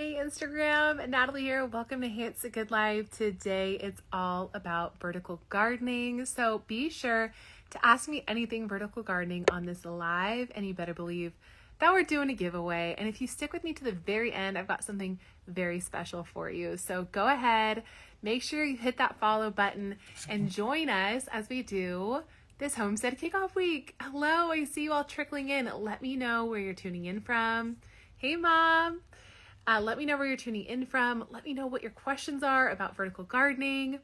Hey Instagram, Natalie here. Welcome to Hey It's a Good Life. Today it's all about vertical gardening. So be sure to ask me anything vertical gardening on this live, and you better believe that we're doing a giveaway. And if you stick with me to the very end, I've got something very special for you. So go ahead, make sure you hit that follow button and join us as we do this Homestead Kickoff Week. Hello, I see you all trickling in. Let me know where you're tuning in from. Hey Mom. Let me know where you're tuning in from. Let me know what your questions are about vertical gardening.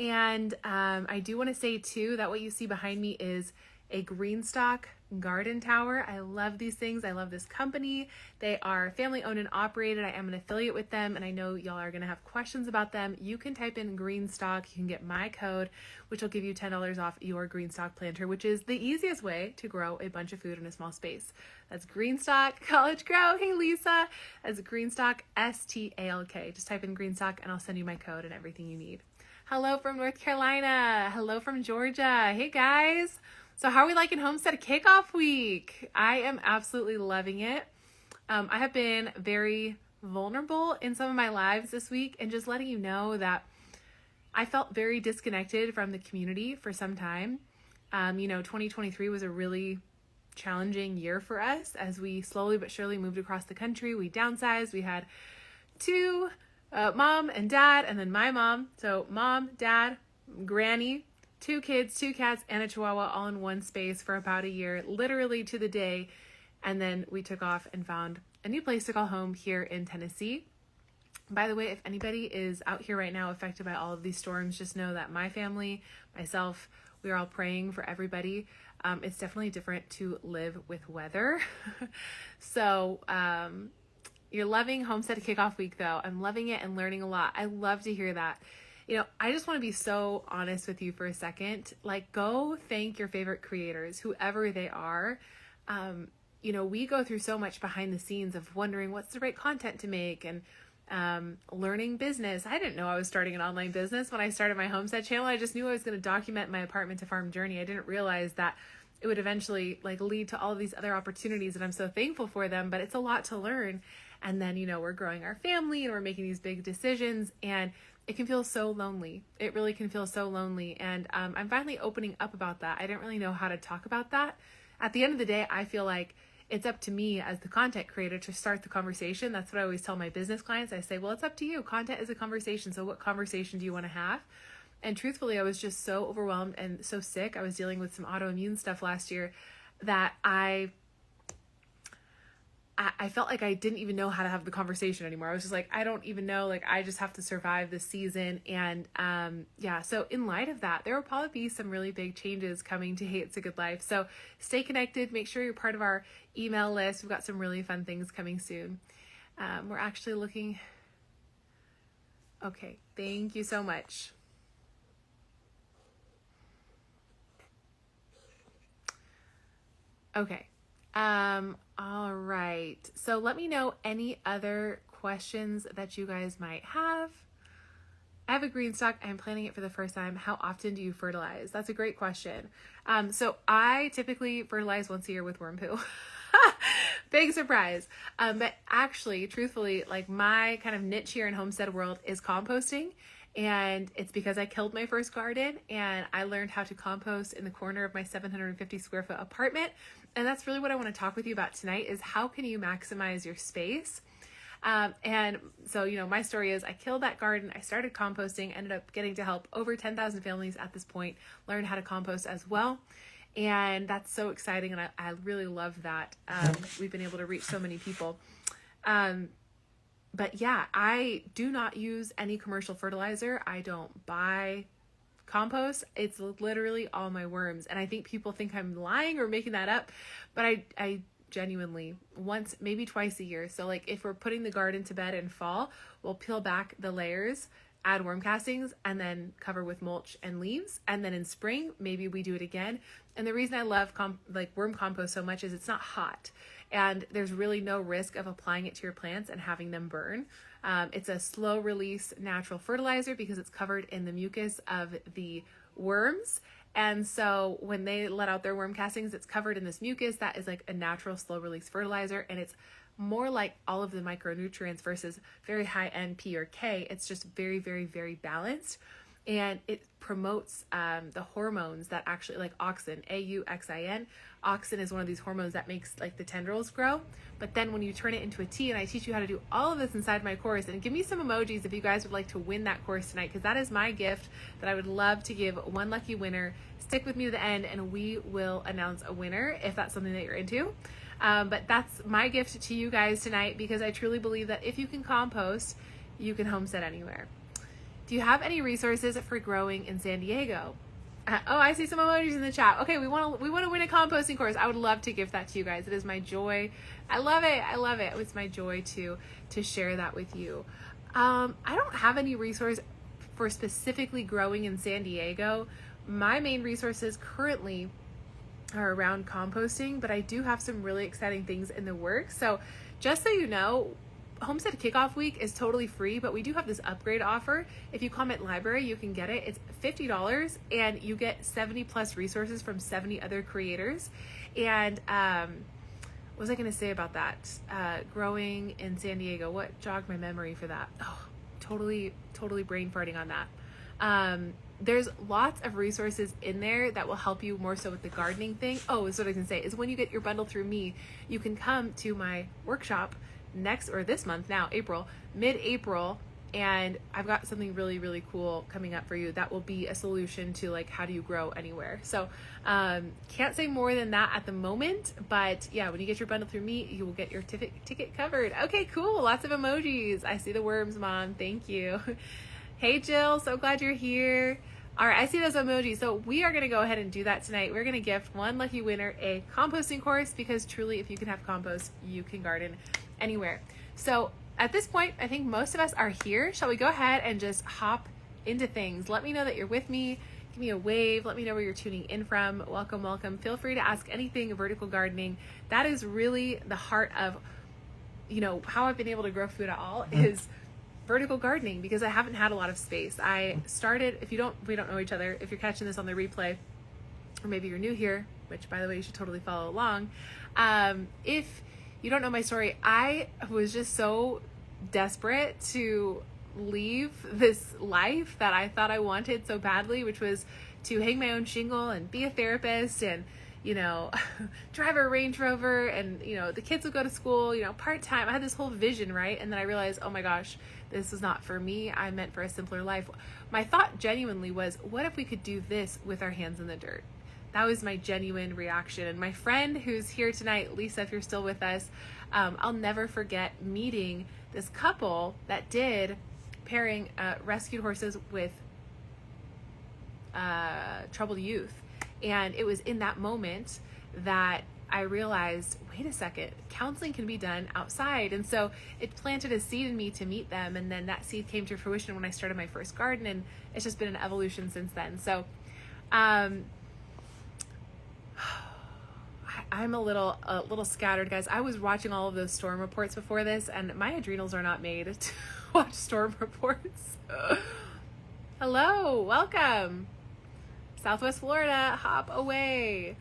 And I do want to say too that what you see behind me is a Greenstock garden tower. I love these things. I love this company. They are family owned and operated. I am an affiliate with them, and I know y'all are going to have questions about them. You can type in Greenstock. You can get my code, which will give you $10 off your Greenstock planter, which is the easiest way to grow a bunch of food in a small space. That's Greenstock College Grow. Hey, Lisa. That's Greenstock, STALK. Just type in Greenstock, and I'll send you my code and everything you need. Hello from North Carolina. Hello from Georgia. Hey, guys. So how are we liking Homestead Kickoff Week? I am absolutely loving it. I have been very vulnerable in some of my lives this week, and just letting you know that I felt very disconnected from the community for some time. 2023 was a really challenging year for us as we slowly but surely moved across the country. We downsized. We had two, mom and dad, and then my mom. So mom, dad, granny, 2 kids, 2 cats, and a chihuahua all in one space for about a year, literally to the day. And then we took off and found a new place to call home here in Tennessee. By the way, if anybody is out here right now affected by all of these storms, just know that my family, myself, we are all praying for everybody. It's definitely different to live with weather. So you're loving Homestead Kickoff Week, though. I'm loving it and learning a lot. I love to hear that. I just want to be so honest with you for a second. Like, go thank your favorite creators, whoever they are. We go through so much behind the scenes of wondering what's the right content to make and learning business. I didn't know I was starting an online business when I started my homestead channel. I just knew I was going to document my apartment to farm journey. I didn't realize that it would eventually lead to all of these other opportunities, and I'm so thankful for them, but it's a lot to learn. And then, we're growing our family and we're making these big decisions, and it can feel so lonely. It really can feel so lonely. And I'm finally opening up about that. I didn't really know how to talk about that. At the end of the day, I feel like it's up to me as the content creator to start the conversation. That's what I always tell my business clients. I say, well, it's up to you. Content is a conversation. So what conversation do you want to have? And truthfully, I was just so overwhelmed and so sick. I was dealing with some autoimmune stuff last year that I felt like I didn't even know how to have the conversation anymore. I was just like, I don't even know, I just have to survive this season. And so in light of that, there will probably be some really big changes coming to Hey It's a Good Life. So stay connected. Make sure you're part of our email list. We've got some really fun things coming soon. We're actually looking. Okay. Thank you so much. Okay. All right. So let me know any other questions that you guys might have. I have a Greenstock. I'm planting it for the first time. How often do you fertilize? That's a great question. So I typically fertilize once a year with worm poo. Big surprise. But actually, truthfully, my kind of niche here in homestead world is composting. And it's because I killed my first garden and I learned how to compost in the corner of my 750 square foot apartment. And that's really what I want to talk with you about tonight is how can you maximize your space? And so, my story is I killed that garden. I started composting, ended up getting to help over 10,000 families at this point learn how to compost as well. And that's so exciting. And I really love that. We've been able to reach so many people. But yeah, I do not use any commercial fertilizer. I don't buy compost. It's literally all my worms. And I think people think I'm lying or making that up, but I genuinely once, maybe twice a year. So if we're putting the garden to bed in fall, we'll peel back the layers, add worm castings, and then cover with mulch and leaves. And then in spring, maybe we do it again. And the reason I love worm compost so much is it's not hot. And there's really no risk of applying it to your plants and having them burn. It's a slow release natural fertilizer because it's covered in the mucus of the worms. And so when they let out their worm castings, it's covered in this mucus that is a natural slow release fertilizer, and it's more like all of the micronutrients versus very high N, P, or K. It's just very, very, very balanced. And it promotes the hormones that actually, like auxin, AUXIN. Auxin is one of these hormones that makes like the tendrils grow. But then when you turn it into a tea, and I teach you how to do all of this inside my course, and give me some emojis if you guys would like to win that course tonight, because that is my gift that I would love to give one lucky winner. Stick with me to the end and we will announce a winner if that's something that you're into. But that's my gift to you guys tonight, because I truly believe that if you can compost, you can homestead anywhere. Do you have any resources for growing in San Diego? Oh, I see some emojis in the chat. Okay, we want to win a composting course. I would love to give that to you guys. It is my joy. I love it. I love it. It's my joy to share that with you. I don't have any resource for specifically growing in San Diego. My main resources currently are around composting, but I do have some really exciting things in the works. So just so you know, Homestead Kickoff Week is totally free, but we do have this upgrade offer. If you comment library, you can get it. It's $50 and you get 70 plus resources from 70 other creators. And what was I going to say about that? Growing in San Diego, what jogged my memory for that? Oh, totally brain farting on that. There's lots of resources in there that will help you more so with the gardening thing. Oh, is what I can say is when you get your bundle through me, you can come to my workshop this month now, mid-April, and I've got something really, really cool coming up for you that will be a solution to like, how do you grow anywhere? So can't say more than that at the moment, but yeah, when you get your bundle through me, you will get your ticket covered. Okay, cool. Lots of emojis. I see the worms, Mom. Thank you. Hey, Jill. So glad you're here. All right, I see those emojis. So we are going to go ahead and do that tonight. We're going to gift one lucky winner a composting course, because truly, if you can have compost, you can garden anywhere. So at this point, I think most of us are here. Shall we go ahead and just hop into things? Let me know that you're with me. Give me a wave. Let me know where you're tuning in from. Welcome, welcome. Feel free to ask anything vertical gardening. That is really the heart of, how I've been able to grow food at all is vertical gardening, because I haven't had a lot of space. I started, we don't know each other, if you're catching this on the replay, or maybe you're new here, which by the way, you should totally follow along. If you don't know my story, I was just so desperate to leave this life that I thought I wanted so badly, which was to hang my own shingle and be a therapist and, drive a Range Rover and, the kids would go to school, part-time. I had this whole vision, right? And then I realized, oh my gosh, this is not for me. I'm meant for a simpler life. My thought genuinely was, what if we could do this with our hands in the dirt? That was my genuine reaction. And my friend who's here tonight, Lisa, if you're still with us, I'll never forget meeting this couple that did pairing rescued horses with troubled youth. And it was in that moment that I realized, wait a second, counseling can be done outside. And so it planted a seed in me to meet them. And then that seed came to fruition when I started my first garden. And it's just been an evolution since then. So I'm a little scattered, guys. I was watching all of those storm reports before this, and my adrenals are not made to watch storm reports. Hello, welcome. Southwest Florida, hop away.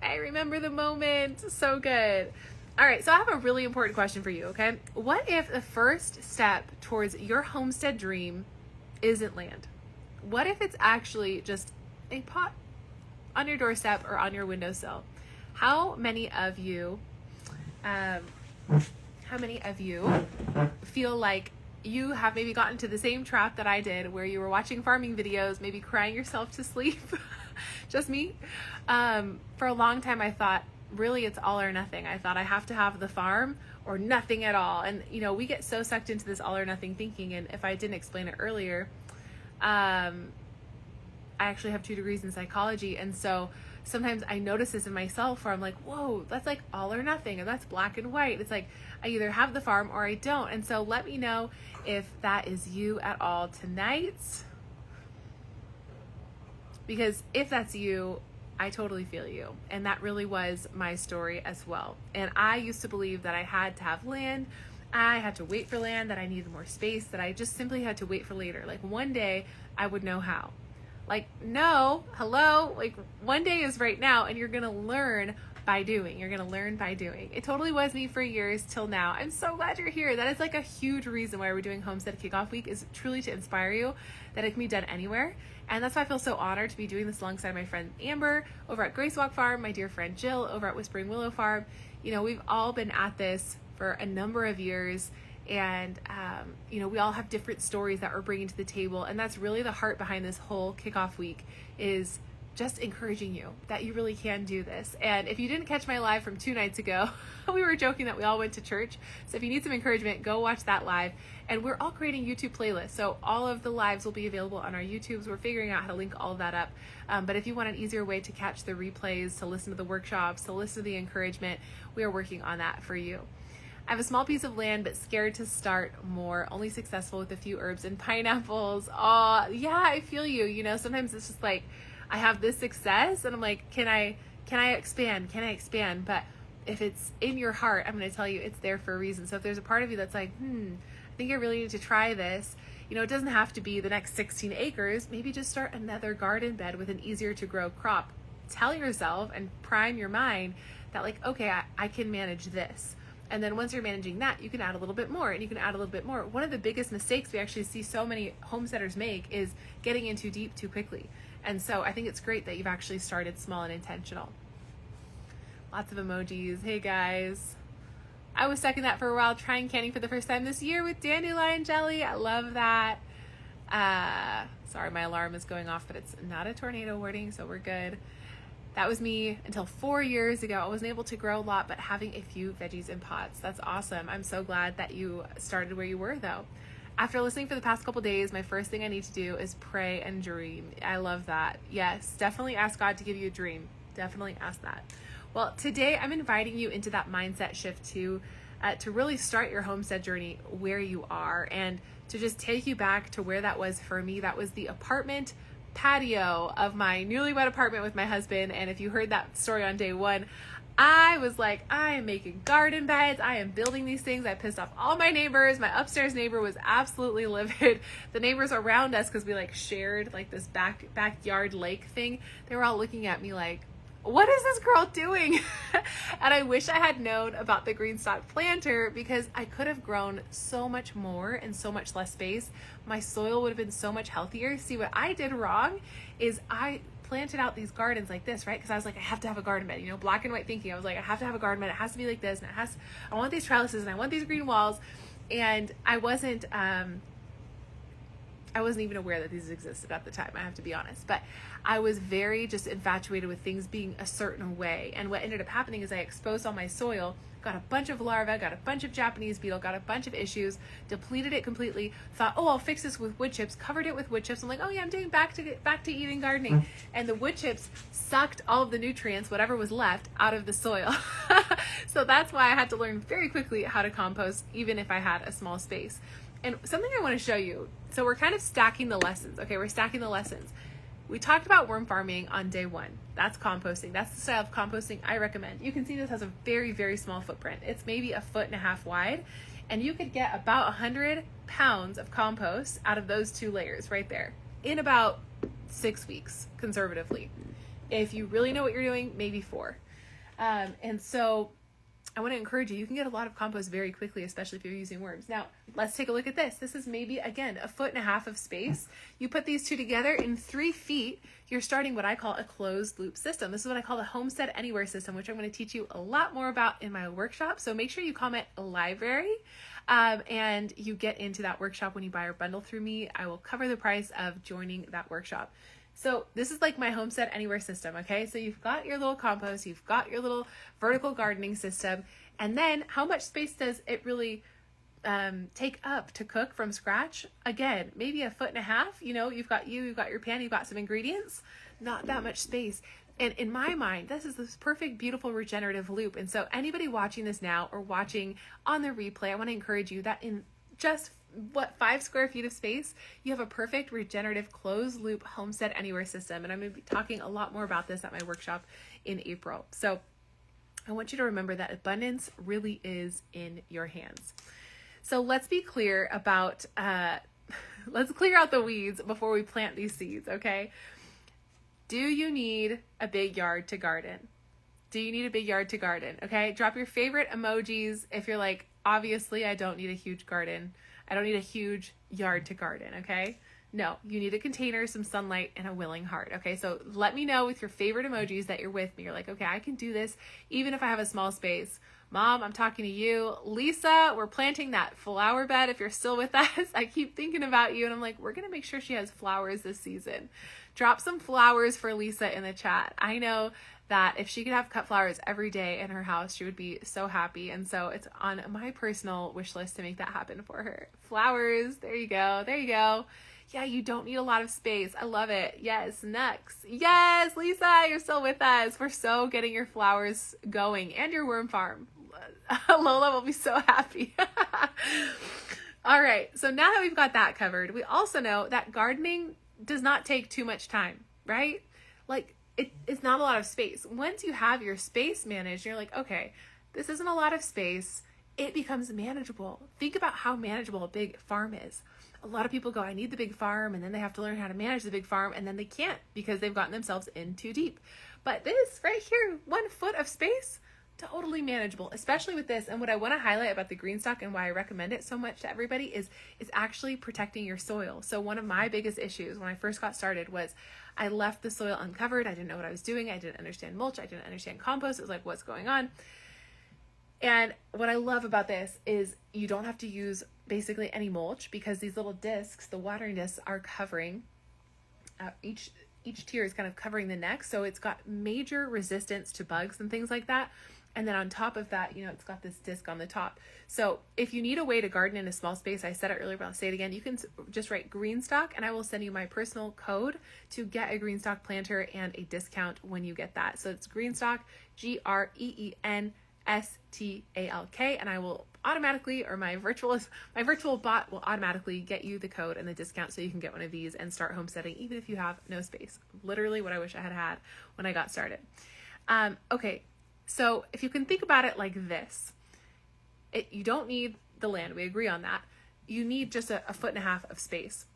I remember the moment. So good. All right, so I have a really important question for you, okay? What if the first step towards your homestead dream isn't land? What if it's actually just a pot on your doorstep or on your windowsill? How many of you feel like you have maybe gotten to the same trap that I did, where you were watching farming videos, maybe crying yourself to sleep? Just me. For a long time, I thought, really, it's all or nothing. I thought I have to have the farm or nothing at all. And, we get so sucked into this all or nothing thinking. And if I didn't explain it earlier, I actually have 2 degrees in psychology. And so sometimes I notice this in myself where I'm like, whoa, that's like all or nothing. And that's black and white. It's like, I either have the farm or I don't. And so let me know if that is you at all tonight. Because if that's you, I totally feel you. And that really was my story as well. And I used to believe that I had to have land. I had to wait for land, that I needed more space, that I just simply had to wait for later. Like one day I would know how. Like, no, hello, like one day is right now, and you're going to learn by doing. You're going to learn by doing. It totally was me for years till now. I'm so glad you're here. That is like a huge reason why we're doing Homestead Kickoff Week, is truly to inspire you that it can be done anywhere. And that's why I feel so honored to be doing this alongside my friend Amber over at Grace Walk Farm, my dear friend Jill over at Whispering Willow Farm. You know, we've all been at this for a number of years, and you know, we all have different stories that we're bringing to the table. And that's really the heart behind this whole Kickoff Week, is just encouraging you that you really can do this. And if you didn't catch my live from 2 nights ago, we were joking that we all went to church. So if you need some encouragement, go watch that live. And we're all creating YouTube playlists. So all of the lives will be available on our YouTubes. We're figuring out how to link all of that up. But if you want an easier way to catch the replays, to listen to the workshops, to listen to the encouragement, we are working on that for you. I have a small piece of land, but scared to start more, only successful with a few herbs and pineapples. Oh, yeah, I feel you. You know, sometimes it's just like, I have this success and I'm like, can I expand? Can I expand? But if it's in your heart, I'm going to tell you it's there for a reason. So if there's a part of you that's like, I think I really need to try this. You know, it doesn't have to be the next 16 acres. Maybe just start another garden bed with an easier to grow crop. Tell yourself and prime your mind that like, okay, I can manage this. And then once you're managing that, you can add a little bit more and you can add a little bit more. One of the biggest mistakes we actually see so many homesteaders make is getting in too deep too quickly. And so I think it's great that you've actually started small and intentional. Lots of emojis. Hey guys. I was stuck in that for a while, trying canning for the first time this year with dandelion jelly. I love that. Sorry, my alarm is going off, but it's not a tornado warning, so we're good. That was me until 4 years ago. I wasn't able to grow a lot, but having a few veggies in pots. That's awesome. I'm so glad that you started where you were though. After listening for the past couple days, my first thing I need to do is pray and dream. I love that. Yes, definitely ask God to give you a dream. Definitely ask that. Well, today I'm inviting you into that mindset shift to really start your homestead journey where you are, and to just take you back to where that was for me. That was the apartment patio of my newlywed apartment with my husband. And if you heard that story on day one, I was like, I am making garden beds. I am building these things. I pissed off all my neighbors. My upstairs neighbor was absolutely livid. The neighbors around us, because we like shared like this backyard lake thing, they were all looking at me like, what is this girl doing? And I wish I had known about the green stock planter, because I could have grown so much more in so much less space. My soil would have been so much healthier. See, what I did wrong is I planted out these gardens like this, right? Because I was like, I have to have a garden bed, you know, black and white thinking. I was like, I have to have a garden bed. It has to be like this, and I want these trellises, and I want these green walls. And I wasn't even aware that these existed at the time, I have to be honest. But I was very just infatuated with things being a certain way. And what ended up happening is I exposed all my soil, got a bunch of larvae, got a bunch of Japanese beetle, got a bunch of issues, depleted it completely, thought, oh, I'll fix this with wood chips, covered it with wood chips. I'm like, oh yeah, I'm doing back to eating gardening. And the wood chips sucked all of the nutrients, whatever was left, out of the soil. So that's why I had to learn very quickly how to compost, even if I had a small space. And something I want to show you. So we're kind of stacking the lessons. Okay, we're stacking the lessons. We talked about worm farming on day one. That's composting. That's the style of composting I recommend. You can see this has a very, very small footprint. It's maybe 1.5 feet wide, and you could get about 100 pounds of compost out of those 2 layers right there in about 6 weeks, conservatively. If you really know what you're doing, maybe 4. And so I want to encourage you, you can get a lot of compost very quickly, especially if you're using worms. Now, let's take a look at this. This is maybe, again, 1.5 feet of space. You put these 2 together in 3 feet, you're starting what I call a closed loop system. This is what I call the Homestead Anywhere system, which I'm going to teach you a lot more about in my workshop. So make sure you comment library and you get into that workshop when you buy or bundle through me. I will cover the price of joining that workshop. So this is like my Homestead Anywhere system, okay? So you've got your little compost, you've got your little vertical gardening system, and then how much space does it really take up to cook from scratch? Again, maybe 1.5 feet, you know, you've got your pan, you've got some ingredients, not that much space. And in my mind, this is this perfect, beautiful regenerative loop. And so anybody watching this now or watching on the replay, I want to encourage you that in just 5 square feet of space, you have a perfect regenerative closed loop Homestead Anywhere system. And I'm going to be talking a lot more about this at my workshop in April. So I want you to remember that abundance really is in your hands. So let's be clear about, let's clear out the weeds before we plant these seeds, okay? Do you need a big yard to garden? Do you need a big yard to garden? Okay, drop your favorite emojis if you're like, obviously I don't need a huge garden. I don't need a huge yard to garden, okay? No, you need a container, some sunlight, and a willing heart, okay? So let me know with your favorite emojis that you're with me. You're like, okay, I can do this even if I have a small space. Mom, I'm talking to you. Lisa, we're planting that flower bed if you're still with us. I keep thinking about you, and I'm like, we're going to make sure she has flowers this season. Drop some flowers for Lisa in the chat. I know that if she could have cut flowers every day in her house, she would be so happy. And so it's on my personal wish list to make that happen for her. Flowers, there you go. There you go. Yeah, you don't need a lot of space. I love it. Yes, next. Yes, Lisa, you're still with us. We're so getting your flowers going and your worm farm. Lola will be so happy. All right, so now that we've got that covered, we also know that gardening does not take too much time, right? Like, it's not a lot of space. Once you have your space managed, you're like, okay, this isn't a lot of space. It becomes manageable. Think about how manageable a big farm is. A lot of people go, I need the big farm, and then they have to learn how to manage the big farm, and then they can't because they've gotten themselves in too deep. But this right here, 1 foot of space, totally manageable, especially with this. And what I want to highlight about the green stock and why I recommend it so much to everybody is it's actually protecting your soil. So one of my biggest issues when I first got started was I left the soil uncovered. I didn't know what I was doing. I didn't understand mulch. I didn't understand compost. It was like, what's going on? And what I love about this is you don't have to use basically any mulch because these little discs, the watering discs, are covering each tier is kind of covering the next. So it's got major resistance to bugs and things like that. And then on top of that, it's got this disc on the top. So if you need a way to garden in a small space, I said it earlier, but I'll say it again. You can just write green stock and I will send you my personal code to get a green stock planter and a discount when you get that. So it's green stock, GREENSTALK, and I will automatically, or my virtual bot will automatically get you the code and the discount so you can get one of these and start homesteading even if you have no space. Literally what I wish I had had when I got started. Okay. So if you can think about it like this, you don't need the land. We agree on that. You need just a 1.5 feet of space.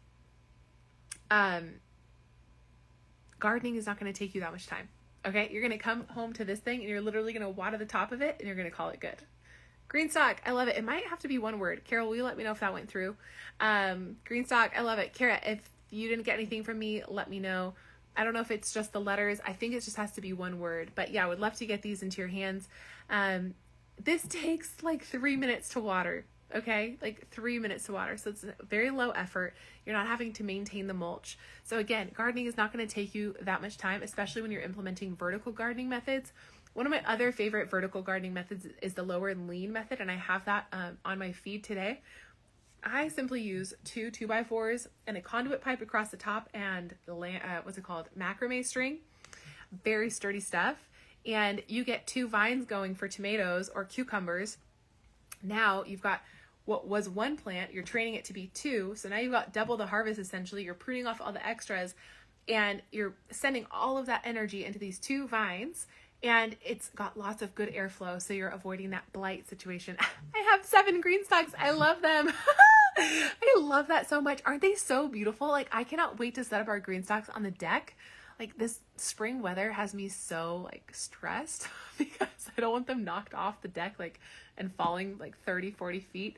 Gardening is not going to take you that much time. Okay. You're going to come home to this thing and you're literally going to water the top of it and you're going to call it good. Green stock. I love it. It might have to be one word. Carol, will you let me know if that went through? Green stock. I love it. Kara, if you didn't get anything from me, let me know. I don't know if it's just the letters. I think it just has to be one word. But yeah, I would love to get these into your hands. This takes like 3 minutes to water. Okay, like 3 minutes to water. So it's very low effort. You're not having to maintain the mulch. So again, gardening is not going to take you that much time, especially when you're implementing vertical gardening methods. One of my other favorite vertical gardening methods is the lower and lean method. And I have that on my feed today. I simply use 2 2x4s and a conduit pipe across the top and the macrame string. Very sturdy stuff. And you get 2 vines going for tomatoes or cucumbers. Now you've got what was 1 plant, you're training it to be 2. So now you've got double the harvest essentially. You're pruning off all the extras and you're sending all of that energy into these 2 vines. And it's got lots of good airflow, so you're avoiding that blight situation. I have 7 green stalks. I love them. I love that so much. Aren't they so beautiful? Like, I cannot wait to set up our green stalks on the deck. Like, this spring weather has me so, stressed because I don't want them knocked off the deck, and falling, 30, 40 feet.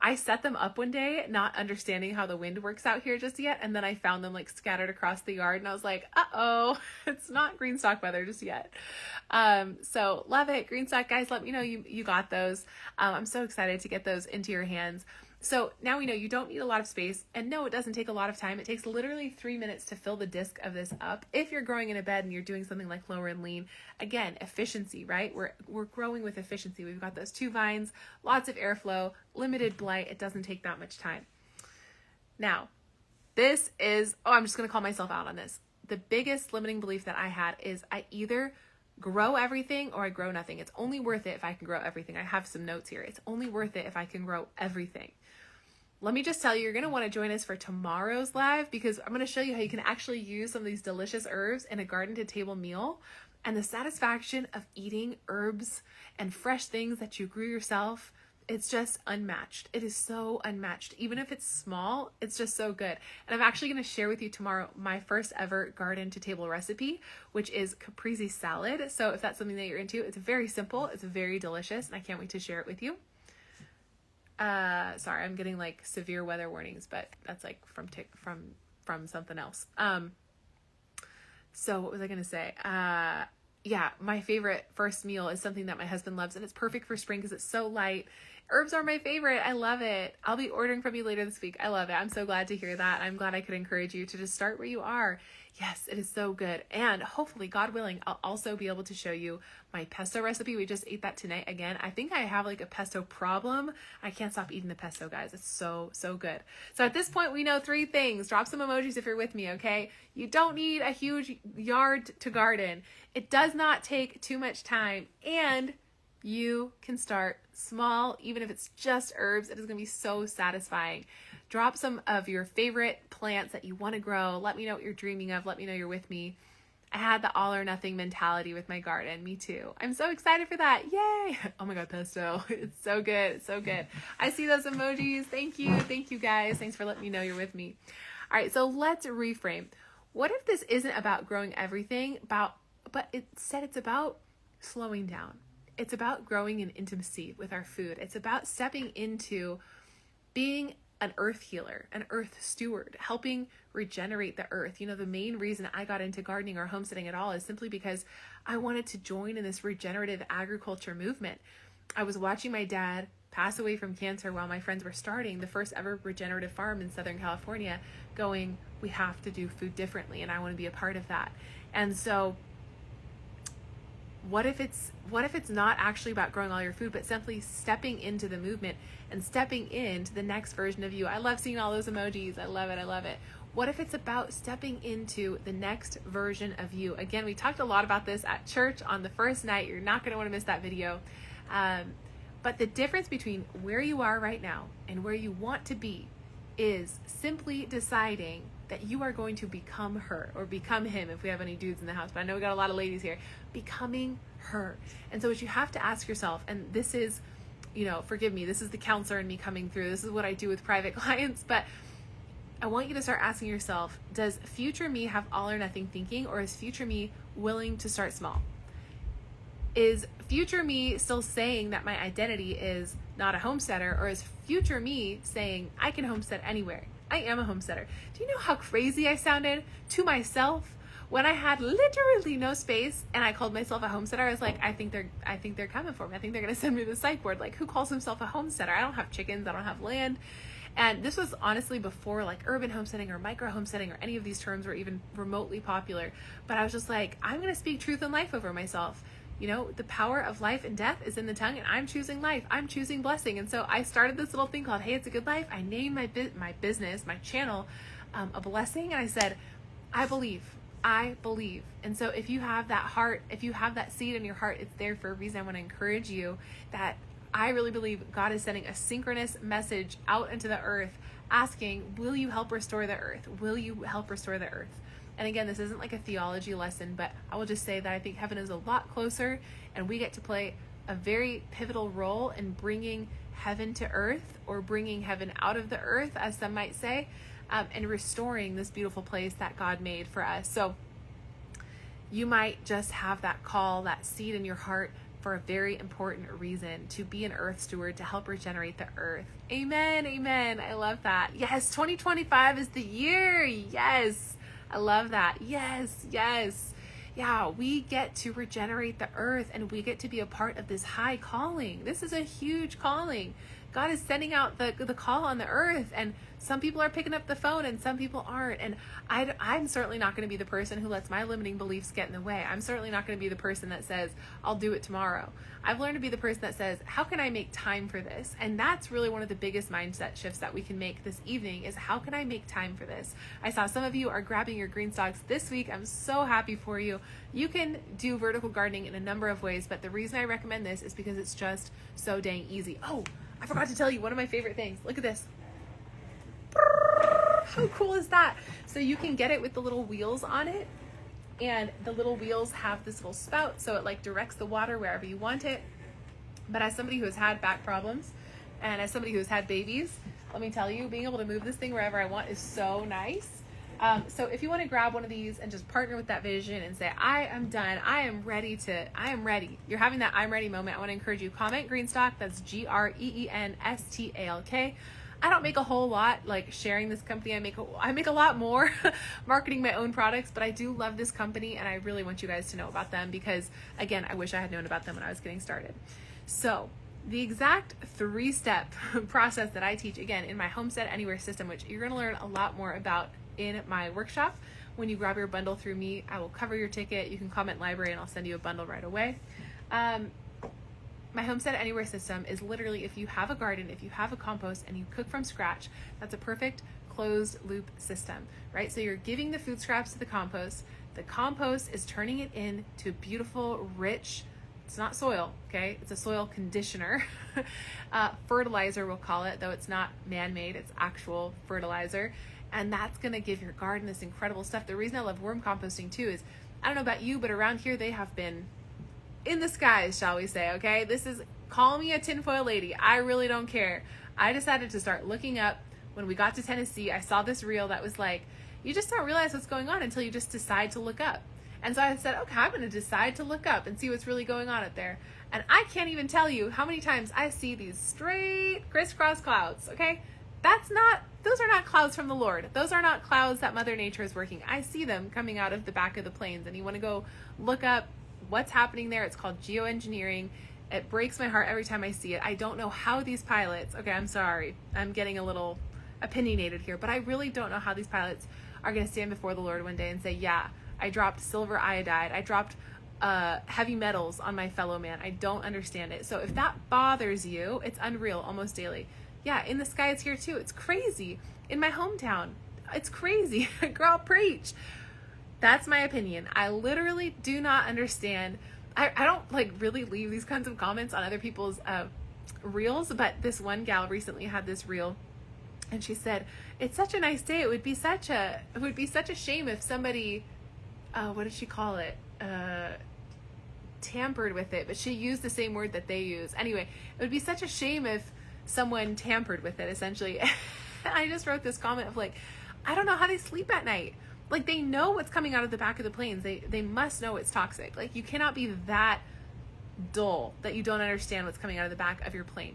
I set them up one day, not understanding how the wind works out here just yet. And then I found them scattered across the yard and I was like, uh-oh, it's not green stock weather just yet. So love it. Green stock guys, let me know you got those. I'm so excited to get those into your hands. So now we know you don't need a lot of space, and no, it doesn't take a lot of time. It takes literally 3 minutes to fill the disc of this up. If you're growing in a bed and you're doing something like lower and lean, again, efficiency, right? We're growing with efficiency. We've got those 2 vines, lots of airflow, limited blight. It doesn't take that much time. Now, this is, I'm just going to call myself out on this. The biggest limiting belief that I had is I either grow everything or I grow nothing. It's only worth it if I can grow everything. I have some notes here. It's only worth it if I can grow everything. Let me just tell you, you're going to want to join us for tomorrow's live because I'm going to show you how you can actually use some of these delicious herbs in a garden to table meal, and the satisfaction of eating herbs and fresh things that you grew yourself It's just unmatched. It is so unmatched. Even if it's small, it's just so good. And I'm actually going to share with you tomorrow my first ever garden to table recipe, which is caprese salad. So if that's something that you're into, it's very simple. It's very delicious. And I can't wait to share it with you. Sorry, I'm getting like severe weather warnings, but that's like from something else. So what was I going to say? Yeah, my favorite first meal is something that my husband loves, and it's perfect for spring because it's so light. Herbs are my favorite. I love it. I'll be ordering from you later this week. I love it. I'm so glad to hear that. I'm glad I could encourage you to just start where you are. Yes, it is so good. And hopefully, God willing, I'll also be able to show you my pesto recipe. We just ate that tonight again. I think I have like a pesto problem. I can't stop eating the pesto, guys. It's so, so good. So at this point, we know 3 things. Drop some emojis if you're with me, okay? You don't need a huge yard to garden. It does not take too much time, and you can start small, even if it's just herbs. It is going to be so satisfying. Drop some of your favorite plants that you want to grow. Let me know what you're dreaming of. Let me know you're with me. I had the all or nothing mentality with my garden. Me too. I'm so excited for that. Yay. Oh my God, pesto. It's so good. It's so good. I see those emojis. Thank you. Thank you guys. Thanks for letting me know you're with me. All right. So let's reframe. What if this isn't about growing everything, but instead it's about slowing down. It's about growing in intimacy with our food. It's about stepping into being an earth healer, an earth steward, helping regenerate the earth. You know, the main reason I got into gardening or homesteading at all is simply because I wanted to join in this regenerative agriculture movement. I was watching my dad pass away from cancer while my friends were starting the first ever regenerative farm in Southern California, going, we have to do food differently, and I want to be a part of that. And so what if it's not actually about growing all your food, but simply stepping into the movement and stepping into the next version of you? I love seeing all those emojis. I love it. I love it. What if it's about stepping into the next version of you? Again, we talked a lot about this at church on the first night. You're not going to want to miss that video. But the difference between where you are right now and where you want to be is simply deciding that you are going to become her, or become him if we have any dudes in the house, but I know we got a lot of ladies here, becoming her. And so what you have to ask yourself, and this is, you know, forgive me, this is the counselor in me coming through. This is what I do with private clients, but I want you to start asking yourself, does future me have all or nothing thinking, or is future me willing to start small? Is future me still saying that my identity is not a homesteader, or is future me saying I can homestead anywhere? I am a homesteader. Do you know how crazy I sounded to myself when I had literally no space and I called myself a homesteader? I was like, I think they're coming for me. I think they're going to send me to the psych ward. Like, who calls himself a homesteader? I don't have chickens. I don't have land. And this was honestly before like urban homesteading or micro homesteading or any of these terms were even remotely popular. But I was just like, I'm going to speak truth and life over myself. You know, the power of life and death is in the tongue, and I'm choosing life. I'm choosing blessing. And so I started this little thing called Hey, It's a Good Life. I named my business, my channel, a blessing. And I said, I believe. And so if you have that heart, if you have that seed in your heart, it's there for a reason. I want to encourage you that I really believe God is sending a synchronous message out into the earth asking, will you help restore the earth? Will you help restore the earth? And again, this isn't like a theology lesson, but I will just say that I think heaven is a lot closer, and we get to play a very pivotal role in bringing heaven to earth, or bringing heaven out of the earth, as some might say, and restoring this beautiful place that God made for us. So you might just have that call, that seed in your heart for a very important reason, to be an earth steward, to help regenerate the earth. Amen. Amen. I love that. Yes. 2025 is the year. Yes. I love that. Yes, yes. Yeah, we get to regenerate the earth, and we get to be a part of this high calling. This is a huge calling. God is sending out the call on the earth, and some people are picking up the phone and some people aren't. And I'm certainly not going to be the person who lets my limiting beliefs get in the way. I'm certainly not going to be the person that says, I'll do it tomorrow. I've learned to be the person that says, how can I make time for this? And that's really one of the biggest mindset shifts that we can make this evening, is how can I make time for this? I saw some of you are grabbing your green stalks this week. I'm so happy for you. You can do vertical gardening in a number of ways, but the reason I recommend this is because it's just so dang easy. Oh, I forgot to tell you one of my favorite things. Look at this. How cool is that? So you can get it with the little wheels on it, and the little wheels have this little spout, so it like directs the water wherever you want it. But as somebody who has had back problems And as somebody who's had babies, let me tell you, being able to move this thing wherever I want is so nice. So if you want to grab one of these and just partner with that vision and say, I am done, I am ready. You're having that I'm ready moment. I want to encourage you, comment Greenstock. That's GREENSTALK. I don't make a whole lot like sharing this company. I make a lot more marketing my own products, but I do love this company and I really want you guys to know about them because, again, I wish I had known about them when I was getting started. So the exact 3-step process that I teach, again, in my Homestead Anywhere system, which you're going to learn a lot more about in my workshop. When you grab your bundle through me, I will cover your ticket. You can comment library and I'll send you a bundle right away. My Homestead Anywhere system is literally, if you have a garden, if you have a compost and you cook from scratch, that's a perfect closed loop system, right? So you're giving the food scraps to the compost is turning it into beautiful, rich, it's not soil, okay? It's a soil conditioner. Fertilizer, we'll call it, though it's not man-made, it's actual fertilizer. And that's gonna give your garden this incredible stuff. The reason I love worm composting too is, I don't know about you, but around here they have been in the skies, shall we say, okay? Call me a tinfoil lady. I really don't care. I decided to start looking up. When we got to Tennessee, I saw this reel that was like, you just don't realize what's going on until you just decide to look up. And so I said, okay, I'm going to decide to look up and see what's really going on out there. And I can't even tell you how many times I see these straight crisscross clouds, okay? Those are not clouds from the Lord. Those are not clouds that Mother Nature is working. I see them coming out of the back of the plains, and you want to go look up what's happening there. It's called geoengineering. It breaks my heart every time I see it. I don't know how these pilots, okay, I'm sorry, I'm getting a little opinionated here, but I really don't know how these pilots are going to stand before the Lord one day and say, yeah, I dropped silver iodide, I dropped heavy metals on my fellow man. I don't understand it. So if that bothers you, it's unreal almost daily. Yeah, in the sky it's here too. It's crazy. In my hometown, it's crazy. Girl, preach. That's my opinion. I literally do not understand. I don't like really leave these kinds of comments on other people's reels, but this one gal recently had this reel and she said, it's such a nice day. It would be such a shame if somebody, what did she call it? Tampered with it, but she used the same word that they use. Anyway, it would be such a shame if someone tampered with it, essentially. I just wrote this comment of like, I don't know how they sleep at night. Like, they know what's coming out of the back of the plains. They must know it's toxic. Like, you cannot be that dull that you don't understand what's coming out of the back of your plane.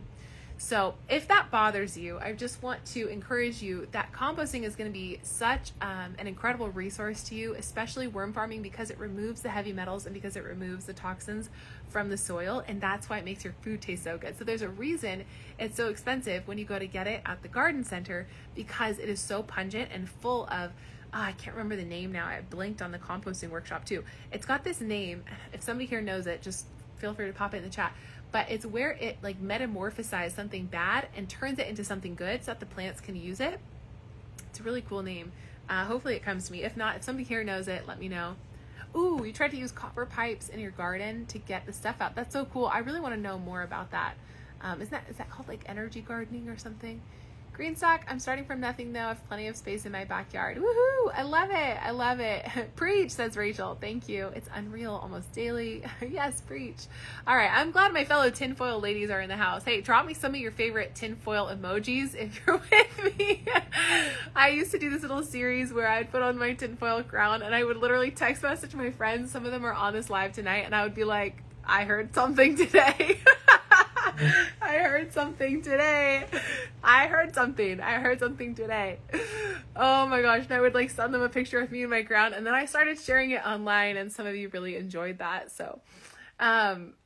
So if that bothers you, I just want to encourage you that composting is going to be such an incredible resource to you, especially worm farming, because it removes the heavy metals and because it removes the toxins from the soil. And that's why it makes your food taste so good. So there's a reason it's so expensive when you go to get it at the garden center, because it is so pungent and full of, I can't remember the name now. I blinked on the composting workshop too. It's got this name. If somebody here knows it, just feel free to pop it in the chat. But it's where it like metamorphosizes something bad and turns it into something good so that the plants can use it. It's a really cool name. Hopefully it comes to me. If not, if somebody here knows it, let me know. Ooh, you tried to use copper pipes in your garden to get the stuff out. That's so cool. I really want to know more about that. Is that called like energy gardening or something? Greenstock, I'm starting from nothing though. I have plenty of space in my backyard. Woohoo! I love it. I love it. Preach, says Rachel. Thank you. It's unreal almost daily. Yes, preach. All right. I'm glad my fellow tinfoil ladies are in the house. Hey, drop me some of your favorite tinfoil emojis if you're with me. I used to do this little series where I'd put on my tinfoil crown and I would literally text message my friends. Some of them are on this live tonight and I would be like, I heard something today. I heard something today. I heard something today. Oh my gosh. And I would like send them a picture of me in my ground. And then I started sharing it online and some of you really enjoyed that. So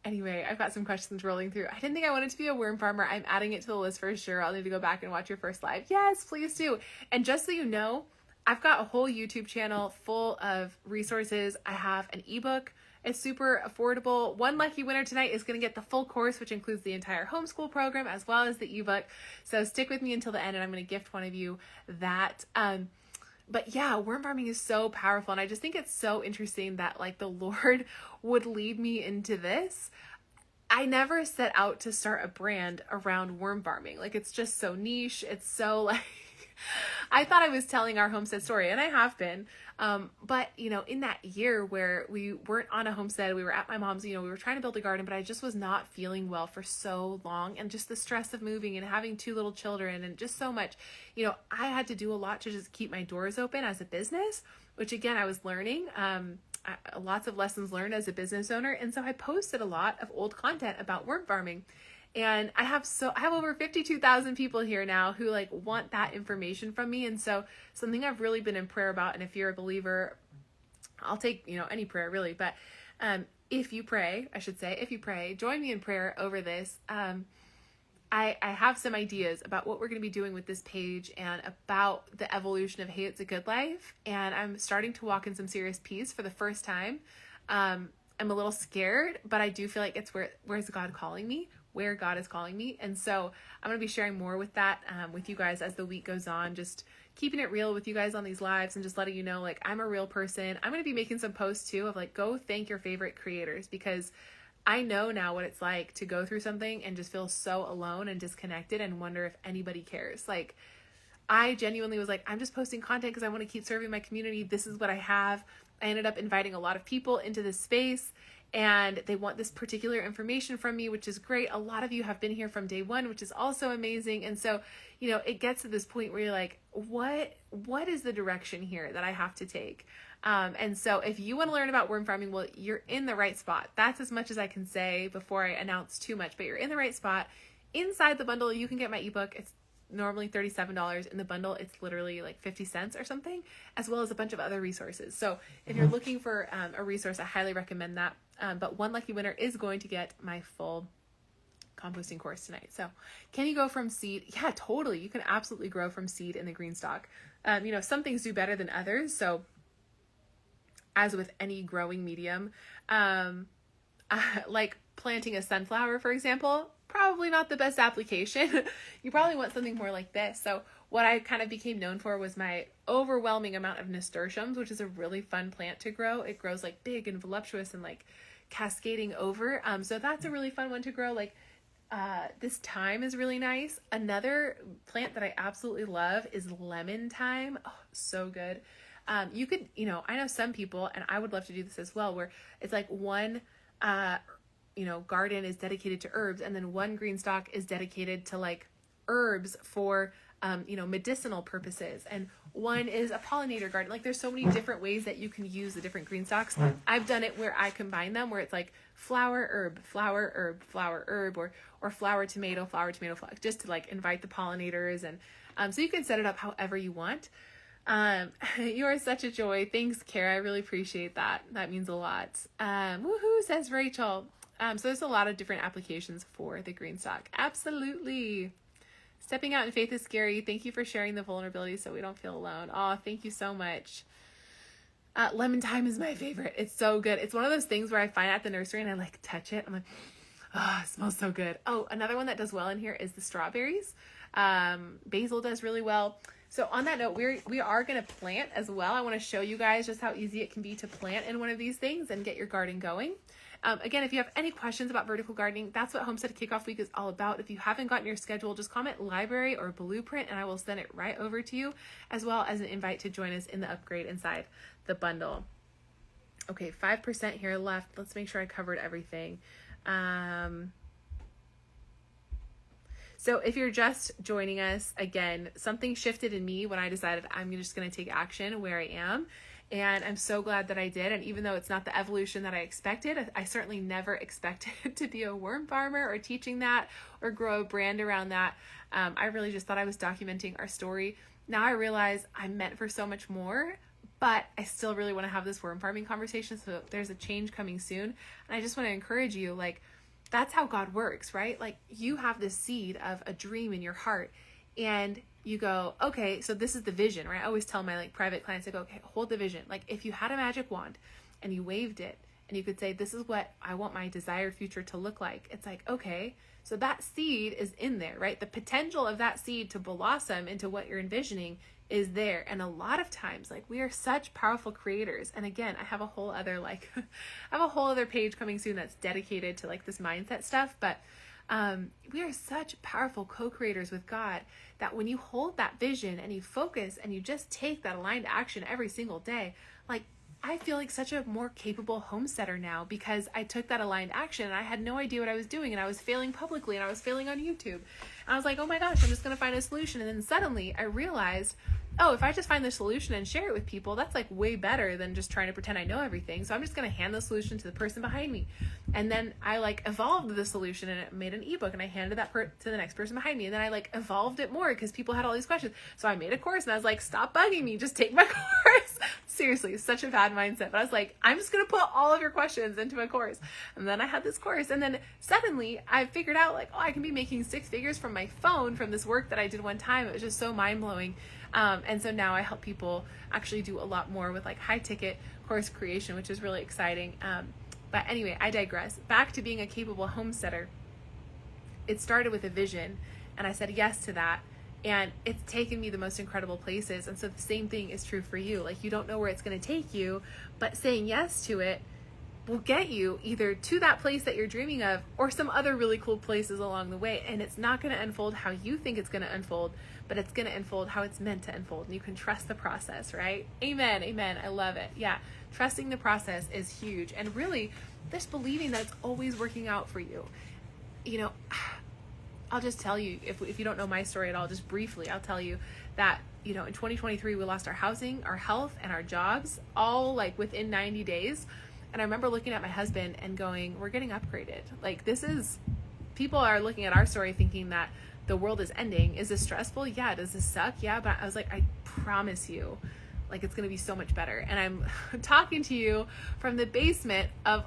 anyway, I've got some questions rolling through. I didn't think I wanted to be a worm farmer. I'm adding it to the list for sure. I'll need to go back and watch your first live. Yes, please do. And just so you know, I've got a whole YouTube channel full of resources. I have an ebook. It's super affordable. One lucky winner tonight is going to get the full course, which includes the entire homeschool program as well as the ebook. So stick with me until the end and I'm going to gift one of you that. But yeah, worm farming is so powerful. And I just think it's so interesting that like the Lord would lead me into this. I never set out to start a brand around worm farming. Like it's just so niche. It's so like, I thought I was telling our homestead story, and I have been. But, in that year where we weren't on a homestead, we were at my mom's, we were trying to build a garden, but I just was not feeling well for so long. And just the stress of moving and having 2 little children and just so much, I had to do a lot to just keep my doors open as a business, which again, I was learning. Lots of lessons learned as a business owner. And so I posted a lot of old content about worm farming. And I have over 52,000 people here now who want that information from me. And so something I've really been in prayer about, and if you're a believer, I'll take, any prayer really, but, if you pray, join me in prayer over this. I have some ideas about what we're going to be doing with this page and about the evolution of Hey, It's a Good Life. And I'm starting to walk in some serious peace for the first time. I'm a little scared, but I do feel like it's where's God calling me? Where God is calling me. And so I'm going to be sharing more with that, with you guys as the week goes on, just keeping it real with you guys on these lives and just letting you know, I'm a real person. I'm going to be making some posts too of go thank your favorite creators, because I know now what it's like to go through something and just feel so alone and disconnected and wonder if anybody cares. I genuinely was I'm just posting content because I want to keep serving my community. This is what I have. I ended up inviting a lot of people into this space, and they want this particular information from me, which is great. A lot of you have been here from day one, which is also amazing. And so, it gets to this point where you're what is the direction here that I have to take? And so if you want to learn about worm farming, well, you're in the right spot. That's as much as I can say before I announce too much, but you're in the right spot. Inside the bundle, you can get my ebook. It's normally $37. In the bundle, it's literally 50 cents or something, as well as a bunch of other resources. So if you're looking for a resource, I highly recommend that. But one lucky winner is going to get my full composting course tonight. So can you go from seed? Yeah, totally. You can absolutely grow from seed in the green stock. Some things do better than others. So as with any growing medium, like planting a sunflower, for example, probably not the best application. You probably want something more like this. So what I kind of became known for was my overwhelming amount of nasturtiums, which is a really fun plant to grow. It grows big and voluptuous and cascading over. So that's a really fun one to grow. This thyme is really nice. Another plant that I absolutely love is lemon thyme. Oh, so good. You could, I know some people, and I would love to do this as well, where it's one, garden is dedicated to herbs, and then one green stock is dedicated to herbs for, medicinal purposes. And one is a pollinator garden. There's so many different ways that you can use the different green stocks. I've done it where I combine them, where it's flower, herb, flower, herb, flower, herb, or flower, tomato, flower, just to invite the pollinators. And so you can set it up however you want. You are such a joy. Thanks, Kara. I really appreciate that. That means a lot. Woohoo, says Rachel. So there's a lot of different applications for the green stock. Absolutely. Stepping out in faith is scary. Thank you for sharing the vulnerability so we don't feel alone. Oh, thank you so much. Lemon thyme is my favorite. It's so good. It's one of those things where I find it at the nursery and I touch it. I'm oh, it smells so good. Oh, another one that does well in here is the strawberries. Basil does really well. So on that note, we are going to plant as well. I want to show you guys just how easy it can be to plant in one of these things and get your garden going. Again, if you have any questions about vertical gardening, that's what Homestead Kickoff Week is all about. If you haven't gotten your schedule, just comment library or blueprint and I will send it right over to you, as well as an invite to join us in the upgrade inside the bundle. Okay, 5% here left. Let's make sure I covered everything. So if you're just joining us, again, something shifted in me when I decided I'm just going to take action where I am. And I'm so glad that I did. And even though it's not the evolution that I expected, I certainly never expected to be a worm farmer or teaching that or grow a brand around that. I really just thought I was documenting our story. Now I realize I'm meant for so much more, but I still really want to have this worm farming conversation. So there's a change coming soon. And I just want to encourage you, that's how God works, right? You have this seed of a dream in your heart and you go, okay, so this is the vision, right? I always tell my private clients, I go, okay, hold the vision. If you had a magic wand and you waved it and you could say, this is what I want my desired future to look like. It's okay, so that seed is in there, right? The potential of that seed to blossom into what you're envisioning is there. And a lot of times, we are such powerful creators. And again, I have a whole other, I have a whole other page coming soon that's dedicated to this mindset stuff. But We are such powerful co-creators with God that when you hold that vision and you focus and you just take that aligned action every single day, like, I feel like such a more capable homesteader now because I took that aligned action and I had no idea what I was doing, and I was failing publicly and I was failing on YouTube. And I was like, oh my gosh, I'm just going to find a solution. And then suddenly I realized, oh, if I just find the solution and share it with people, that's like way better than just trying to pretend I know everything. So I'm just going to hand the solution to the person behind me. And then I like evolved the solution and it made an ebook, and I handed that to the next person behind me. And then I like evolved it more because people had all these questions. So I made a course and I was like, stop bugging me, just take my course. Seriously, such a bad mindset. But I was like, I'm just going to put all of your questions into my course. And then I had this course. And then suddenly I figured out like, oh, I can be making 6 figures from my phone from this work that I did one time. It was just so mind blowing. And so now I help people actually do a lot more with like high ticket course creation, which is really exciting. But anyway, I digress. Back to being a capable homesteader. It started with a vision, and I said yes to that. And it's taken me the most incredible places. And so the same thing is true for you. Like, you don't know where it's going to take you, but saying yes to it will get you either to that place that you're dreaming of or some other really cool places along the way. And it's not going to unfold how you think it's going to unfold, but it's going to unfold how it's meant to unfold. And you can trust the process, right? Amen. Amen. I love it. Yeah. Trusting the process is huge. And really just believing that it's always working out for you. You know, I'll just tell you, if you don't know my story at all, just briefly, I'll tell you that, you know, in 2023, we lost our housing, our health, and our jobs all like within 90 days. And I remember looking at my husband and going, we're getting upgraded. Like, people are looking at our story thinking that the world is ending. Is this stressful? Yeah. Does this suck? Yeah. But I was like, I promise you, like, it's going to be so much better. And I'm talking to you from the basement of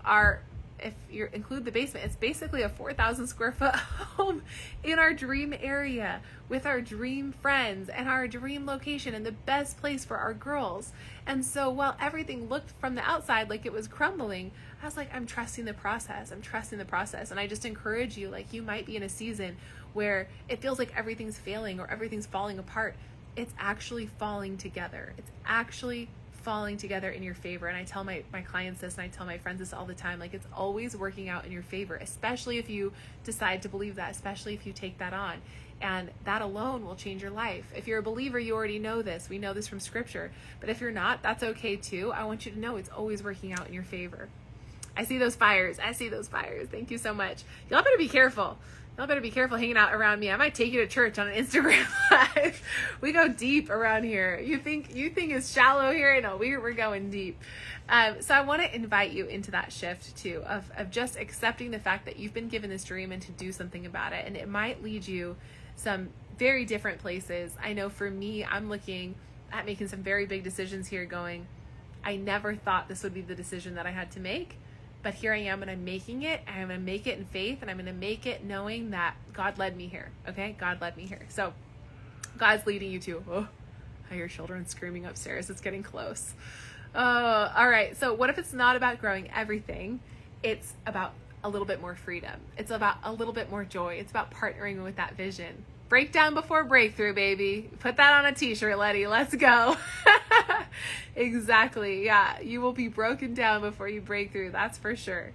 if you include the basement, it's basically a 4,000 square foot home in our dream area with our dream friends and our dream location and the best place for our girls. And so while everything looked from the outside like it was crumbling, I was like, I'm trusting the process. I'm trusting the process. And I just encourage you, like, you might be in a season where it feels like everything's failing or everything's falling apart. It's actually falling together. It's actually falling together in your favor. And I tell my clients this, and I tell my friends this all the time, like, it's always working out in your favor, especially if you decide to believe that, especially if you take that on. And that alone will change your life. If you're a believer, you already know this. We know this from scripture. But if you're not, that's okay too. I want you to know it's always working out in your favor. I see those fires. I see those fires. Thank you so much. Y'all better be careful. Y'all better be careful hanging out around me. I might take you to church on an Instagram live. We go deep around here. You think it's shallow here? No, we're going deep. So I want to invite you into that shift too, of just accepting the fact that you've been given this dream and to do something about it. And it might lead you some very different places. I know for me, I'm looking at making some very big decisions here going, I never thought this would be the decision that I had to make. But here I am, and I'm making it, and I'm going to make it in faith, and I'm going to make it knowing that God led me here, okay? God led me here. So God's leading you to, oh, I hear children screaming upstairs. It's getting close. All right, so what if it's not about growing everything? It's about a little bit more freedom. It's about a little bit more joy. It's about partnering with that vision. Breakdown before breakthrough, baby. Put that on a t-shirt, Letty. Let's go. Exactly. Yeah. You will be broken down before you break through. That's for sure.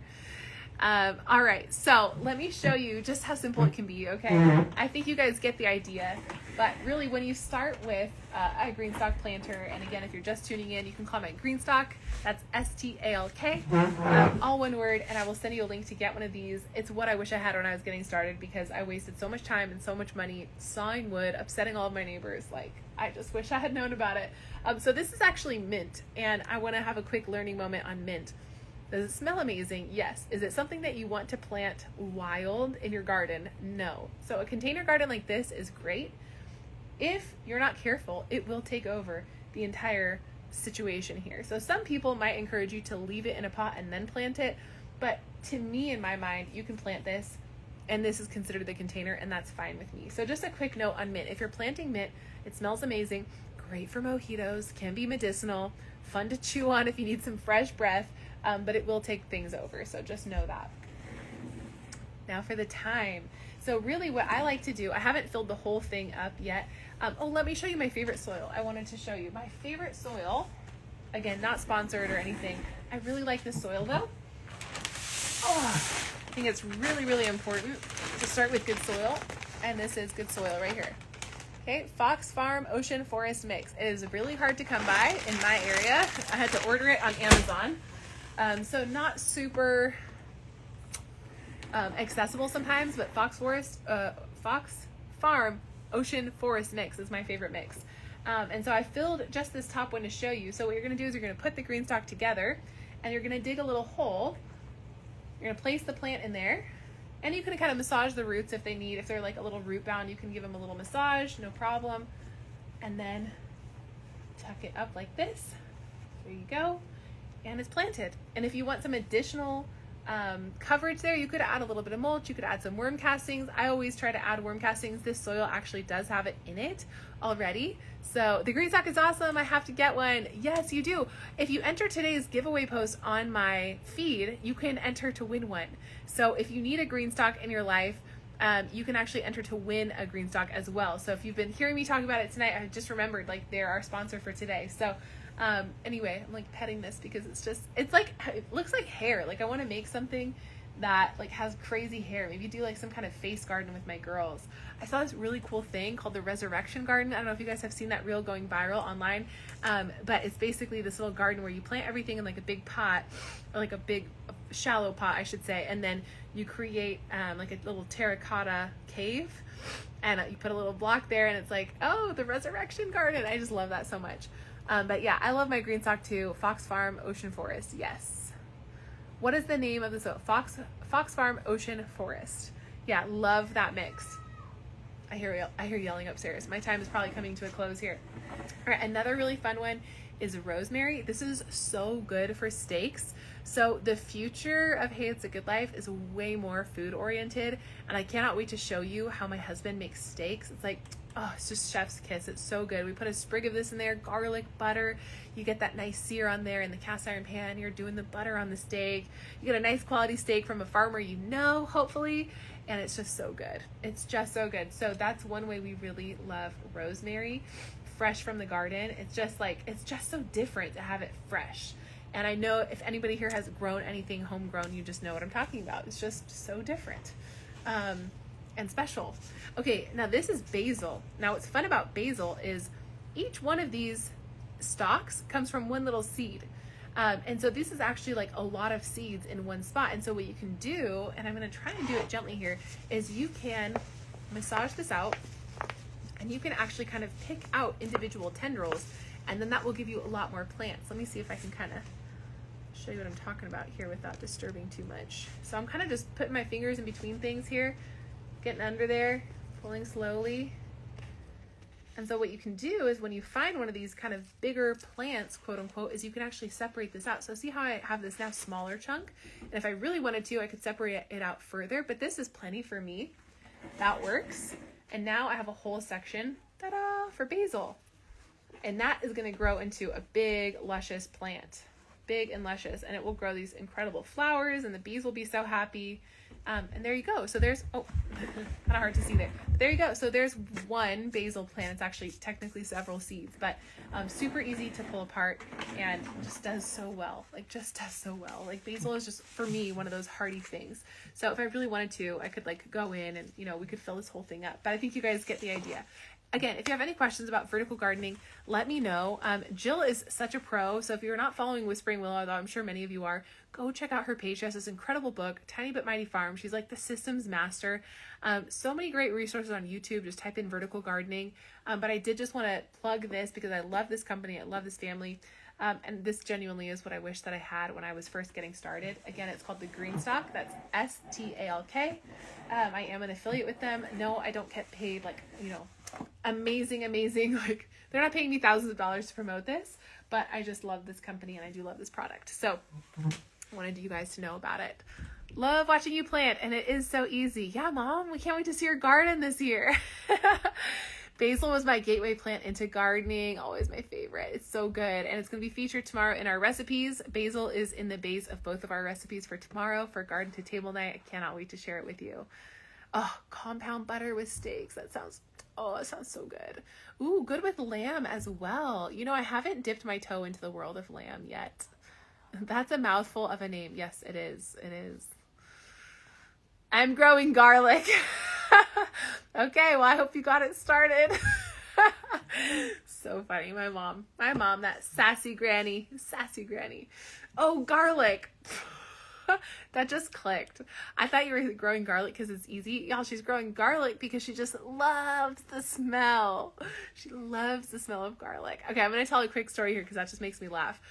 All right. So let me show you just how simple it can be. Okay. I think you guys get the idea, but really when you start with a green stalk planter, and again, if you're just tuning in, you can call my green stalk. That's STALK, all one word. And I will send you a link to get one of these. It's what I wish I had when I was getting started, because I wasted so much time and so much money sawing wood, upsetting all of my neighbors. Like, I just wish I had known about it. So this is actually mint, and I want to have a quick learning moment on mint. Does it smell amazing? Yes. Is it something that you want to plant wild in your garden? No. So a container garden like this is great. If you're not careful, it will take over the entire situation here. So some people might encourage you to leave it in a pot and then plant it. But to me, in my mind, you can plant this, and this is considered the container, and that's fine with me. So just a quick note on mint. If you're planting mint, it smells amazing. Great for mojitos, can be medicinal, fun to chew on if you need some fresh breath, but it will take things over. So just know that. Now for the time. So really what I like to do, I haven't filled the whole thing up yet. Let me show you my favorite soil. I wanted to show you my favorite soil. Again, not sponsored or anything. I really like this soil though. Oh, think it's really, really important to start with good soil. And this is good soil right here. Okay, Fox Farm Ocean Forest Mix. It is really hard to come by in my area. I had to order it on Amazon. So not super accessible sometimes, but Fox Farm Ocean Forest Mix is my favorite mix. And so I filled just this top one to show you. So what you're going to do is you're going to put the green stock together and you're going to dig a little hole. You're going to place the plant in there, and you can kind of massage the roots if they need. If they're like a little root bound, you can give them a little massage, no problem. And then tuck it up like this. There you go. And it's planted. And if you want some additional coverage there, you could add a little bit of mulch. You could add some worm castings. I always try to add worm castings. This soil actually does have it in it already. So the green stock is awesome. I have to get one. Yes, you do. If you enter today's giveaway post on my feed, you can enter to win one. So if you need a green stock in your life, you can actually enter to win a green stock as well. So if you've been hearing me talk about it tonight, I just remembered like they're our sponsor for today. So anyway, I'm like petting this because it's like, it looks like hair. Like I want to make something that like has crazy hair. Maybe do like some kind of face garden with my girls. I saw this really cool thing called the Resurrection Garden. I don't know if you guys have seen that reel going viral online. But it's basically this little garden where you plant everything in like a big pot, or like a big shallow pot, I should say. And then you create like a little terracotta cave, and you put a little block there, and it's like, oh, the Resurrection Garden. I just love that so much. But yeah, I love my green stock too. Fox Farm Ocean Forest. Yes. What is the name of the soil? Fox Farm Ocean Forest. Yeah, love that mix. I hear yelling upstairs. My time is probably coming to a close here. All right, another really fun one is rosemary. This is so good for steaks. So the future of Hey It's a Good Life is way more food oriented, and I cannot wait to show you how my husband makes steaks. It's like, oh, it's just chef's kiss. It's so good. We put a sprig of this in there, garlic, butter. You get that nice sear on there in the cast iron pan. You're doing the butter on the steak. You get a nice quality steak from a farmer you know, hopefully, and it's just so good. It's just so good. So that's one way we really love rosemary, fresh from the garden. It's just so different to have it fresh. And I know if anybody here has grown anything homegrown, you just know what I'm talking about. It's just so different. And special. Okay, now this is basil. Now what's fun about basil is each one of these stalks comes from one little seed. And so this is actually like a lot of seeds in one spot. And so what you can do, and I'm going to try and do it gently here, is you can massage this out, and you can actually kind of pick out individual tendrils, and then that will give you a lot more plants. Let me see if I can kind of show you what I'm talking about here without disturbing too much. So I'm kind of just putting my fingers in between things here, getting under there, pulling slowly. And so what you can do is when you find one of these kind of bigger plants, quote unquote, is you can actually separate this out. So see how I have this now smaller chunk? And if I really wanted to, I could separate it out further, but this is plenty for me. That works. And now I have a whole section, ta-da, for basil. And that is going to grow into a big, luscious plant. Big and luscious. And it will grow these incredible flowers, and the bees will be so happy. And there you go. So there's, oh, kind of hard to see there. But there you go. So there's one basil plant. It's actually technically several seeds, but super easy to pull apart, and just does so well. Like just does so well. Like basil is just, for me, one of those hardy things. So if I really wanted to, I could like go in and, you know, we could fill this whole thing up. But I think you guys get the idea. Again, if you have any questions about vertical gardening, let me know. Jill is such a pro, so if you're not following Whispering Willow, though I'm sure many of you are, go check out her page. She has this incredible book, Tiny But Mighty Farm. She's like the systems master. So many great resources on YouTube. Just type in vertical gardening. But I did just want to plug this because I love this company. I love this family. And this genuinely is what I wish that I had when I was first getting started. Again, it's called the Greenstock. That's STALK. I am an affiliate with them. No, I don't get paid like, you know, amazing. Like they're not paying me thousands of dollars to promote this, but I just love this company and I do love this product. So I wanted you guys to know about it. Love watching you plant, and it is so easy. Yeah, Mom, we can't wait to see your garden this year. Basil was my gateway plant into gardening. Always my favorite. It's so good. And it's going to be featured tomorrow in our recipes. Basil is in the base of both of our recipes for tomorrow for Garden to Table Night. I cannot wait to share it with you. Oh, compound butter with steaks. That sounds so good. Ooh, good with lamb as well. You know, I haven't dipped my toe into the world of lamb yet. That's a mouthful of a name. Yes, it is. It is. I'm growing garlic. Okay, well, I hope you got it started. So funny. My mom, that sassy granny. Oh, garlic. That just clicked. I thought you were growing garlic because it's easy. Y'all, she's growing garlic because she just loves the smell. She loves the smell of garlic. Okay, I'm going to tell a quick story here because that just makes me laugh.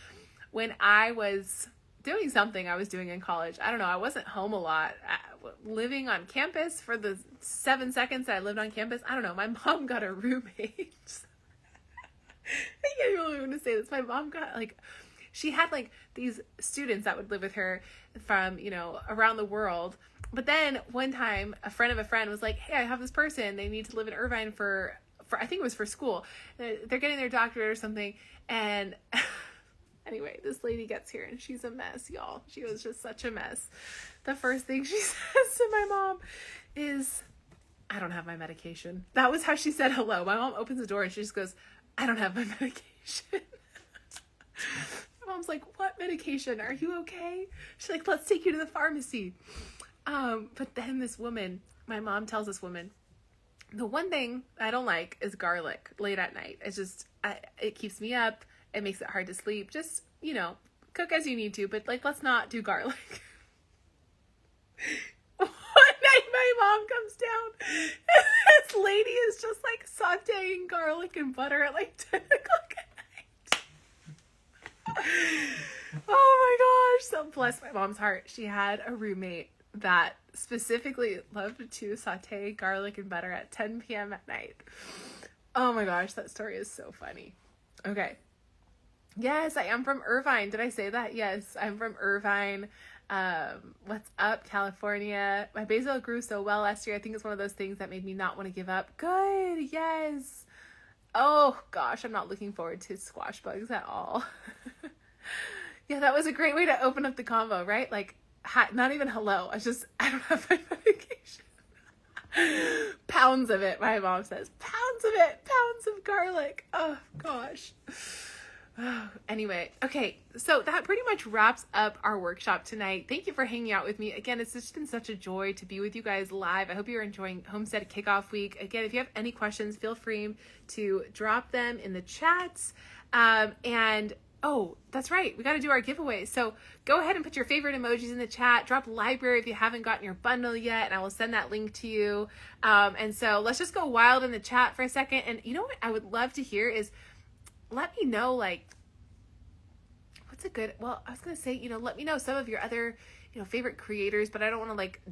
When I was doing something I was doing in college, I don't know, I wasn't home a lot. Living on campus for the 7 seconds that I lived on campus, I don't know, my mom got a roommate. I can't really want to say this. My mom got, like, she had, like, these students that would live with her from, you know, around the world. But then one time, a friend of a friend was like, hey, I have this person. They need to live in Irvine for I think it was for school. They're getting their doctorate or something. And anyway, this lady gets here and she's a mess, y'all. She was just such a mess. The first thing she says to my mom is, I don't have my medication. That was how she said hello. My mom opens the door and she just goes, I don't have my medication. My mom's like, what medication? Are you okay? She's like, let's take you to the pharmacy. But then this woman, my mom tells this woman, the one thing I don't like is garlic late at night. It's just, it keeps me up. It makes it hard to sleep. Just, you know, cook as you need to, but like, let's not do garlic. One night my mom comes down and this lady is just like sauteing garlic and butter at like 10 o'clock at night. Oh my gosh. So bless my mom's heart. She had a roommate that specifically loved to saute garlic and butter at 10 p.m. at night. Oh my gosh, that story is so funny. Okay. Yes, I am from Irvine. Did I say that? Yes, I'm from Irvine. What's up, California? My basil grew so well last year. I think it's one of those things that made me not want to give up. Good. Yes. Oh gosh, I'm not looking forward to squash bugs at all. Yeah, that was a great way to open up the convo, right? Like, not even hello. I don't have my medication. Pounds of it, my mom says. Pounds of it. Pounds of garlic. Oh gosh. Anyway, okay, so that pretty much wraps up our workshop tonight. Thank you for hanging out with me. Again, it's just been such a joy to be with you guys live. I hope you're enjoying Homestead Kickoff Week. Again, if you have any questions, feel free to drop them in the chats. And oh, that's right, we got to do our giveaway. So go ahead and put your favorite emojis in the chat. Drop library if you haven't gotten your bundle yet, and I will send that link to you. And so let's just go wild in the chat for a second. And you know what I would love to hear is, let me know, like, what's a good, well, I was going to say, you know, let me know some of your other, you know, favorite creators, but I don't want to like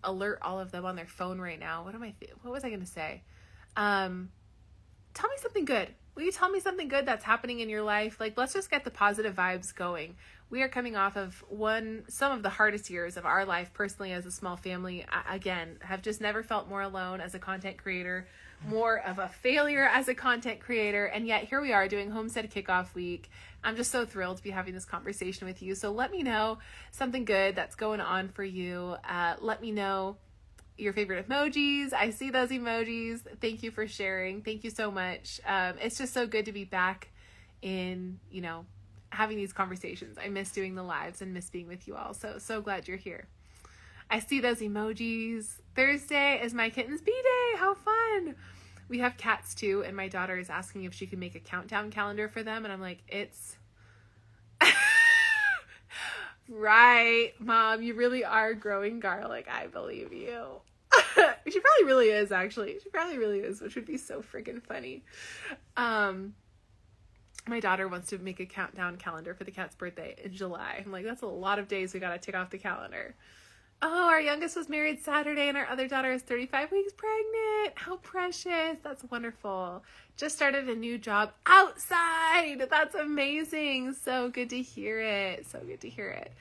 alert all of them on their phone right now. What was I going to say? Tell me something good. Will you tell me something good that's happening in your life? Like, let's just get the positive vibes going. We are coming off of some of the hardest years of our life personally as a small family. Again, have just never felt more alone as a content creator, more of a failure as a content creator. And yet here we are doing Homestead Kickoff Week. I'm just so thrilled to be having this conversation with you. So let me know something good that's going on for you. Let me know your favorite emojis. I see those emojis. Thank you for sharing. Thank you so much. It's just so good to be back in, you know, having these conversations. I miss doing the lives and miss being with you all. So glad you're here. I see those emojis. Thursday is my kitten's B-Day. How fun. We have cats too, and my daughter is asking if she can make a countdown calendar for them, and I'm like, it's right, Mom, you really are growing garlic. I believe you. She probably really is, actually. She probably really is, which would be so freaking funny. My daughter wants to make a countdown calendar for the cat's birthday in July. I'm like, that's a lot of days we gotta tick off the calendar. Oh, our youngest was married Saturday and our other daughter is 35 weeks pregnant. How precious. That's wonderful. Just started a new job outside. That's amazing. So good to hear it. So good to hear it.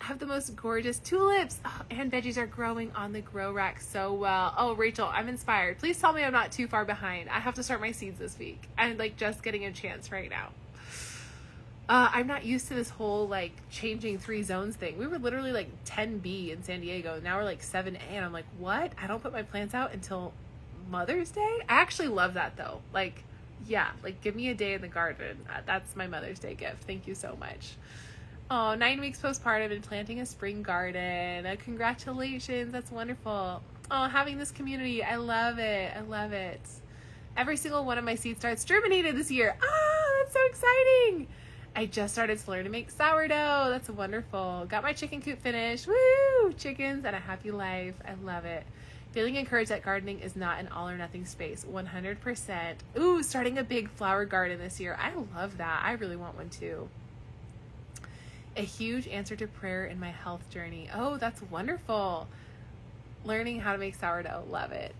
I have the most gorgeous tulips. Oh, and veggies are growing on the grow rack so well. Oh, Rachel, I'm inspired. Please tell me I'm not too far behind. I have to start my seeds this week. I'm like just getting a chance right now. I'm not used to this whole like changing 3 zones thing. We were literally like 10B in San Diego. Now we're like 7A and I'm like, what? I don't put my plants out until Mother's Day? I actually love that though. Like, yeah, like give me a day in the garden. That's my Mother's Day gift. Thank you so much. Oh, 9 weeks postpartum and planting a spring garden. Congratulations. That's wonderful. Oh, having this community. I love it. I love it. Every single one of my seed starts germinated this year. Ah, that's so exciting. I just started to learn to make sourdough. That's wonderful. Got my chicken coop finished. Woo! Chickens and a happy life. I love it. Feeling encouraged that gardening is not an all or nothing space. 100%. Ooh, starting a big flower garden this year. I love that. I really want one too. A huge answer to prayer in my health journey. Oh, that's wonderful. Learning how to make sourdough. Love it.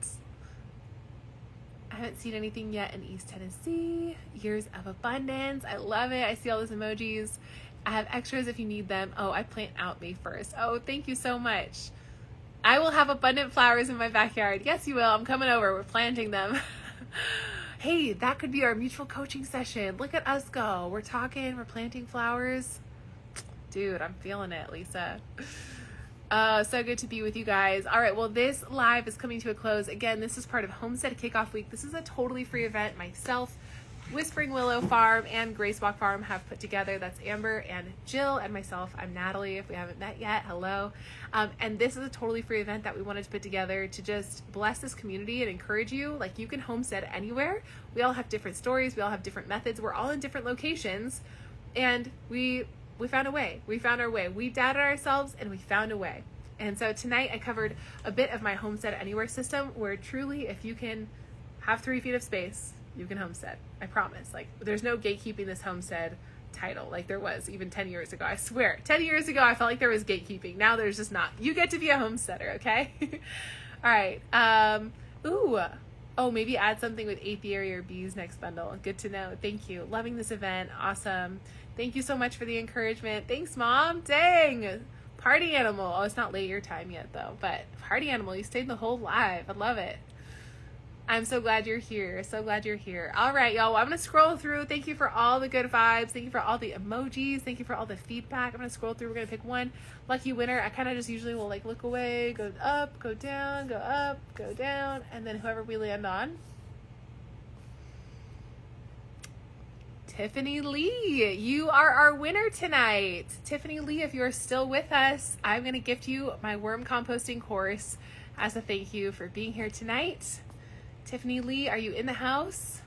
I haven't seen anything yet in East Tennessee. Years of abundance. I love it. I see all those emojis. I have extras if you need them. Oh, I plant out May 1st. Oh, thank you so much. I will have abundant flowers in my backyard. Yes, you will. I'm coming over. We're planting them. Hey, that could be our mutual coaching session. Look at us go. We're talking. We're planting flowers. Dude, I'm feeling it, Lisa. So good to be with you guys. All right, well, this live is coming to a close. Again, this is part of Homestead Kickoff Week. This is a totally free event. Myself, Whispering Willow Farm, and Grace Walk Farm have put together. That's Amber and Jill and myself. I'm Natalie, if we haven't met yet. Hello. And this is a totally free event that we wanted to put together to just bless this community and encourage you. Like, you can homestead anywhere. We all have different stories. We all have different methods. We're all in different locations. And we found a way. We found our way. We doubted ourselves and we found a way. And so tonight I covered a bit of my Homestead Anywhere system, where truly, if you can have 3 feet of space, you can homestead. I promise. Like, there's no gatekeeping this homestead title like there was even 10 years ago. I swear, 10 years ago I felt like there was gatekeeping. Now there's just not. You get to be a homesteader, okay? All right. Oh, maybe add something with apiary or bees next bundle. Good to know. Thank you. Loving this event. Awesome. Thank you so much for the encouragement. Thanks, Mom. Dang. Party animal. Oh, it's not late your time yet, though. But party animal, you stayed the whole live. I love it. I'm so glad you're here. So glad you're here. All right, y'all. Well, I'm going to scroll through. Thank you for all the good vibes. Thank you for all the emojis. Thank you for all the feedback. I'm going to scroll through. We're going to pick one lucky winner. I kind of just usually will like look away, go up, go down, go up, go down, and then whoever we land on. Tiffany Lee, you are our winner tonight. Tiffany Lee, if you are still with us, I'm going to gift you my worm composting course as a thank you for being here tonight. Tiffany Lee, are you in the house?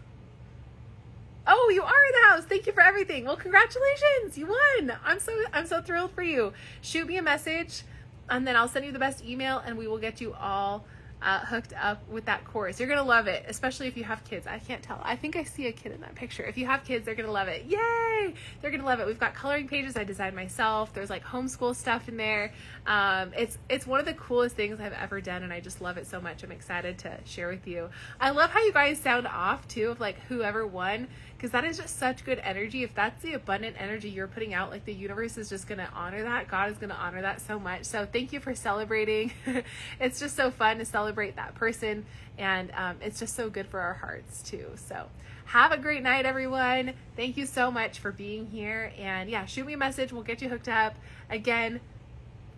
Oh, you are in the house. Thank you for everything. Well, congratulations. You won. I'm so thrilled for you. Shoot me a message and then I'll send you the best email and we will get you all hooked up with that course. You're going to love it, especially if you have kids. I can't tell. I think I see a kid in that picture. If you have kids, they're going to love it. Yay! They're going to love it. We've got coloring pages I designed myself. There's like homeschool stuff in there. It's one of the coolest things I've ever done and I just love it so much. I'm excited to share with you. I love how you guys sound off too of like whoever won, because that is just such good energy. If that's the abundant energy you're putting out, like the universe is just going to honor that. God is going to honor that so much. So thank you for celebrating. It's just so fun to celebrate that person. And it's just so good for our hearts too. So have a great night, everyone. Thank you so much for being here. And yeah, shoot me a message. We'll get you hooked up. Again,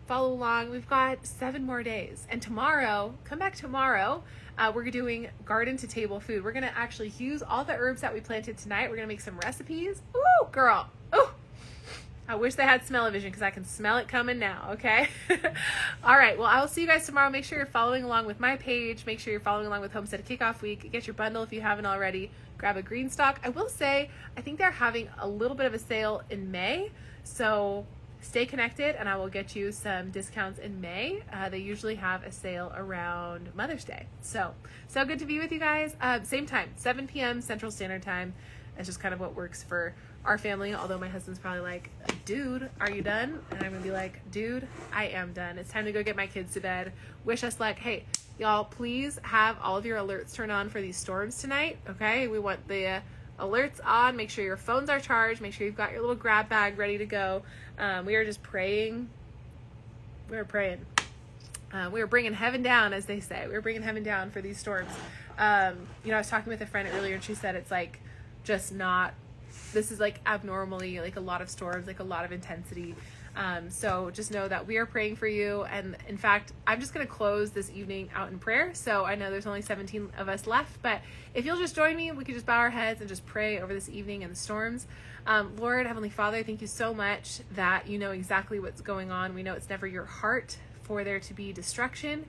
follow along. We've got 7 more days. And tomorrow, come back tomorrow. We're doing garden to table food. We're going to actually use all the herbs that we planted tonight. We're going to make some recipes. Ooh, girl. Ooh. I wish they had smell-o-vision because I can smell it coming now, okay? All right, well, I will see you guys tomorrow. Make sure you're following along with my page. Make sure you're following along with Homestead Kickoff Week. Get your bundle if you haven't already. Grab a green stock. I will say, I think they're having a little bit of a sale in May, so stay connected and I will get you some discounts in May. They usually have a sale around Mother's Day. So good to be with you guys. Same time, 7 p.m. Central Standard Time. It's just kind of what works for our family. Although my husband's probably like, dude, are you done? And I'm gonna be like, dude, I am done. It's time to go get my kids to bed. Wish us luck. Hey, y'all, please have all of your alerts turned on for these storms tonight. Okay, we want the alerts on. Make sure your phones are charged. Make sure you've got your little grab bag ready to go. We are just praying. We're praying. We are bringing heaven down, as they say. We're bringing heaven down for these storms. I was talking with a friend earlier and she said it's like just not, this is like abnormally like a lot of storms, like a lot of intensity. So just know that we are praying for you. And in fact, I'm just going to close this evening out in prayer. So I know there's only 17 of us left, but if you'll just join me, we could just bow our heads and just pray over this evening and the storms. Lord, Heavenly Father, thank you so much that you know exactly what's going on. We know it's never your heart for there to be destruction.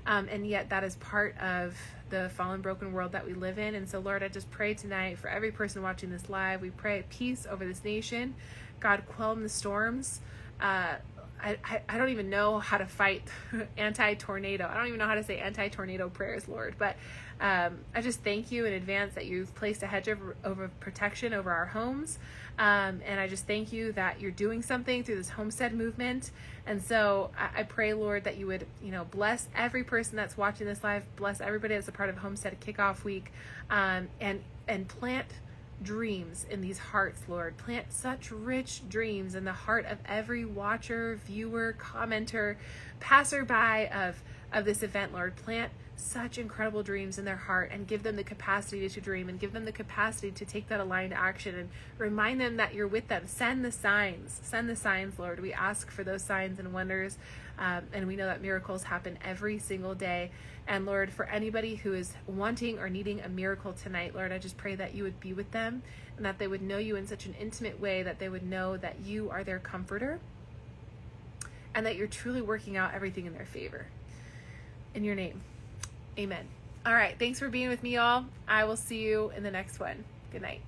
And yet that is part of the fallen, broken world that we live in. And so, Lord, I just pray tonight for every person watching this live. We pray peace over this nation. God, quell the storms. I don't even know how to fight anti-tornado. I don't even know how to say anti-tornado prayers, Lord. But I just thank you in advance that you've placed a hedge over protection over our homes. And I just thank you that you're doing something through this homestead movement. And so I pray, Lord, that you would, bless every person that's watching this live, bless everybody that's a part of Homestead Kickoff Week, and plant dreams in these hearts, Lord. Plant such rich dreams in the heart of every watcher, viewer, commenter, passerby of this event, Lord. Plant such incredible dreams in their heart and give them the capacity to dream and give them the capacity to take that aligned action and remind them that you're with them. Send the signs, Lord. We ask for those signs and wonders. And we know that miracles happen every single day. And Lord, for anybody who is wanting or needing a miracle tonight, Lord, I just pray that you would be with them and that they would know you in such an intimate way, that they would know that you are their comforter and that you're truly working out everything in their favor. In your name, amen. All right. Thanks for being with me, y'all. I will see you in the next one. Good night.